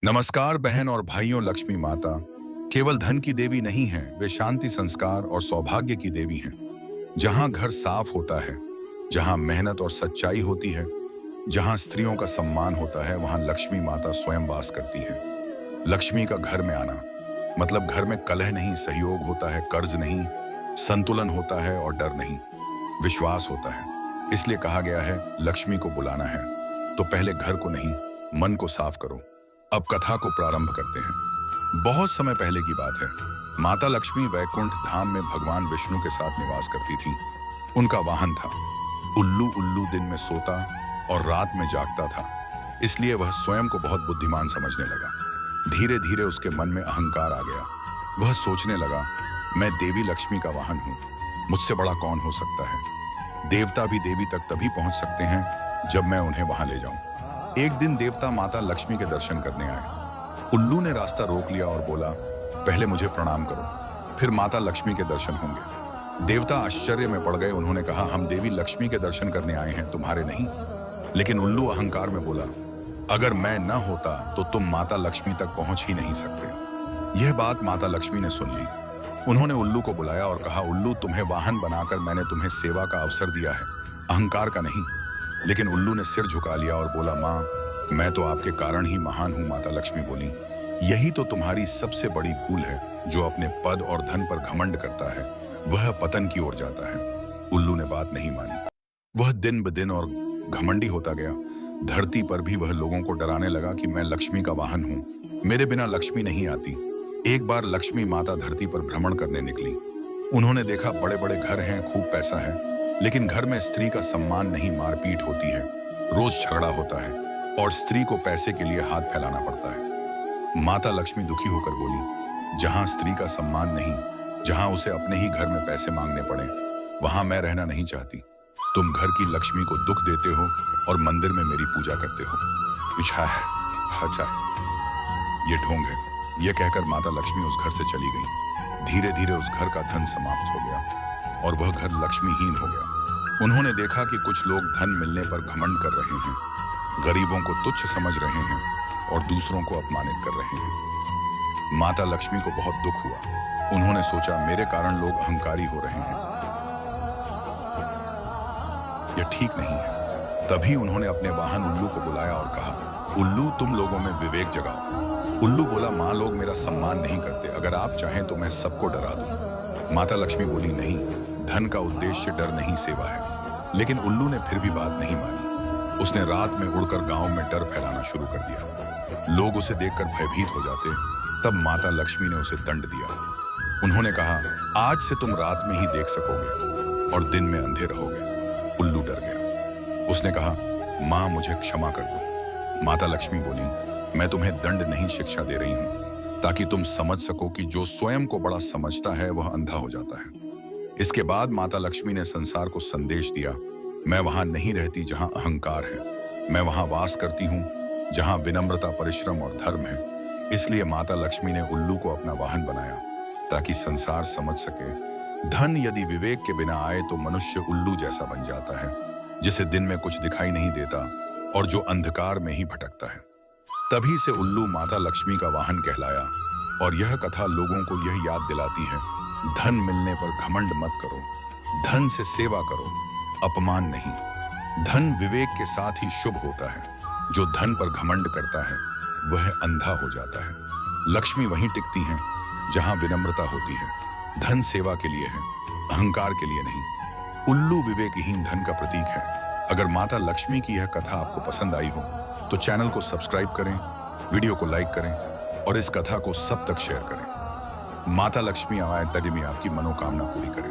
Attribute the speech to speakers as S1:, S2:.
S1: नमस्कार बहन और भाइयों। लक्ष्मी माता केवल धन की देवी नहीं है, वे शांति, संस्कार और सौभाग्य की देवी हैं। जहां घर साफ होता है, जहां मेहनत और सच्चाई होती है, जहां स्त्रियों का सम्मान होता है, वहां लक्ष्मी माता स्वयं वास करती है। लक्ष्मी का घर में आना मतलब घर में कलह नहीं, सहयोग होता है, कर्ज नहीं, संतुलन होता है और डर नहीं, विश्वास होता है। इसलिए कहा गया है, लक्ष्मी को बुलाना है तो पहले घर को नहीं, मन को साफ करो। अब कथा को प्रारंभ करते हैं। बहुत समय पहले की बात है। माता लक्ष्मी वैकुंठ धाम में भगवान विष्णु के साथ निवास करती थी। उनका वाहन था उल्लू। उल्लू दिन में सोता और रात में जागता था, इसलिए वह स्वयं को बहुत बुद्धिमान समझने लगा। धीरे धीरे उसके मन में अहंकार आ गया। वह सोचने लगा, मैं देवी लक्ष्मी का वाहन हूं, मुझसे बड़ा कौन हो सकता है। देवता भी देवी तक तभी पहुंच सकते हैं जब मैं उन्हें वहां ले जाऊं। एक दिन देवता माता लक्ष्मी के दर्शन करने आए। उल्लू ने रास्ता रोक लिया और बोला, पहले मुझे प्रणाम करो, फिर माता लक्ष्मी के दर्शन होंगे। देवता आश्चर्य में पड़ गए। उन्होंने कहा, हम देवी लक्ष्मी के दर्शन करने आए हैं, तुम्हारे नहीं। लेकिन उल्लू अहंकार में बोला, अगर मैं न होता तो तुम माता लक्ष्मी तक पहुंच ही नहीं सकते। यह बात माता लक्ष्मी ने सुन ली। उन्होंने उल्लू को बुलाया और कहा, उल्लू, तुम्हें वाहन बनाकर मैंने तुम्हें सेवा का अवसर दिया है, अहंकार का नहीं। लेकिन उल्लू ने सिर झुका लिया और बोला, माँ, मैं तो आपके कारण ही महान हूं। माता लक्ष्मी बोली, यही तो तुम्हारी सबसे बड़ी भूल है। जो अपने पद और धन पर घमंड करता है वह पतन की ओर जाता है। उल्लू ने बात नहीं मानी। वह दिन ब दिन और घमंडी होता गया। धरती पर भी वह लोगों को डराने लगा कि मैं लक्ष्मी का वाहन हूं, मेरे बिना लक्ष्मी नहीं आती। एक बार लक्ष्मी माता धरती पर भ्रमण करने निकली। उन्होंने देखा, बड़े बड़े घर हैं, खूब पैसा है, लेकिन घर में स्त्री का सम्मान नहीं, मारपीट होती है, रोज झगड़ा होता है और स्त्री को पैसे के लिए हाथ फैलाना पड़ता है। माता लक्ष्मी दुखी होकर बोली, जहां स्त्री का सम्मान नहीं, जहां उसे अपने ही घर में पैसे मांगने पड़े, वहां मैं रहना नहीं चाहती। तुम घर की लक्ष्मी को दुख देते हो और मंदिर में मेरी पूजा करते हो। पीछा है, अच्छा, ये ढोंग है। यह कहकर माता लक्ष्मी उस घर से चली गई। धीरे धीरे उस घर का धन समाप्त हो गया और वह घर लक्ष्मीहीन हो गया। उन्होंने देखा कि कुछ लोग धन मिलने पर घमंड कर रहे हैं, गरीबों को तुच्छ समझ रहे हैं और दूसरों को अपमानित कर रहे हैं। माता लक्ष्मी को बहुत दुख हुआ। उन्होंने सोचा, मेरे कारण लोग अहंकारी हो रहे हैं, यह ठीक नहीं है। तभी उन्होंने अपने वाहन उल्लू को बुलाया और कहा, उल्लू, तुम लोगों में विवेक जगाओ। उल्लू बोला, माँ, लोग मेरा सम्मान नहीं करते, अगर आप चाहें तो मैं सबको डरा दूं। माता लक्ष्मी बोली, नहीं, धन का उद्देश्य डर नहीं, सेवा है। लेकिन उल्लू ने फिर भी बात नहीं मानी। उसने रात में उड़कर गांव में डर फैलाना शुरू कर दिया। लोग उसे देखकर भयभीत हो जाते। तब माता लक्ष्मी ने उसे दंड दिया। उन्होंने कहा, आज से तुम रात में ही देख सकोगे और दिन में अंधे रहोगे। उल्लू डर गया। उसने कहा, माँ, मुझे क्षमा कर दो। माता लक्ष्मी बोली, मैं तुम्हें दंड नहीं, शिक्षा दे रही हूं, ताकि तुम समझ सको कि जो स्वयं को बड़ा समझता है वह अंधा हो जाता है। इसके बाद माता लक्ष्मी ने संसार को संदेश दिया, मैं वहां नहीं रहती जहां अहंकार है, मैं वहां वास करती हूं जहां विनम्रता, परिश्रम और धर्म है। इसलिए माता लक्ष्मी ने उल्लू को अपना वाहन बनाया ताकि संसार समझ सके, धन यदि विवेक के बिना आए तो मनुष्य उल्लू जैसा बन जाता है, जिसे दिन में कुछ दिखाई नहीं देता और जो अंधकार में ही भटकता है। तभी से उल्लू माता लक्ष्मी का वाहन कहलाया। और यह कथा लोगों को यह याद दिलाती है, धन मिलने पर घमंड मत करो, धन से सेवा करो, अपमान नहीं। धन विवेक के साथ ही शुभ होता है। जो धन पर घमंड करता है वह अंधा हो जाता है। लक्ष्मी वहीं टिकती हैं जहां विनम्रता होती है। धन सेवा के लिए है, अहंकार के लिए नहीं। उल्लू विवेकहीन धन का प्रतीक है। अगर माता लक्ष्मी की यह कथा आपको पसंद आई हो तो चैनल को सब्सक्राइब करें, वीडियो को लाइक करें और इस कथा को सब तक शेयर करें। माता लक्ष्मी आवाज में आपकी मनोकामना पूरी करें।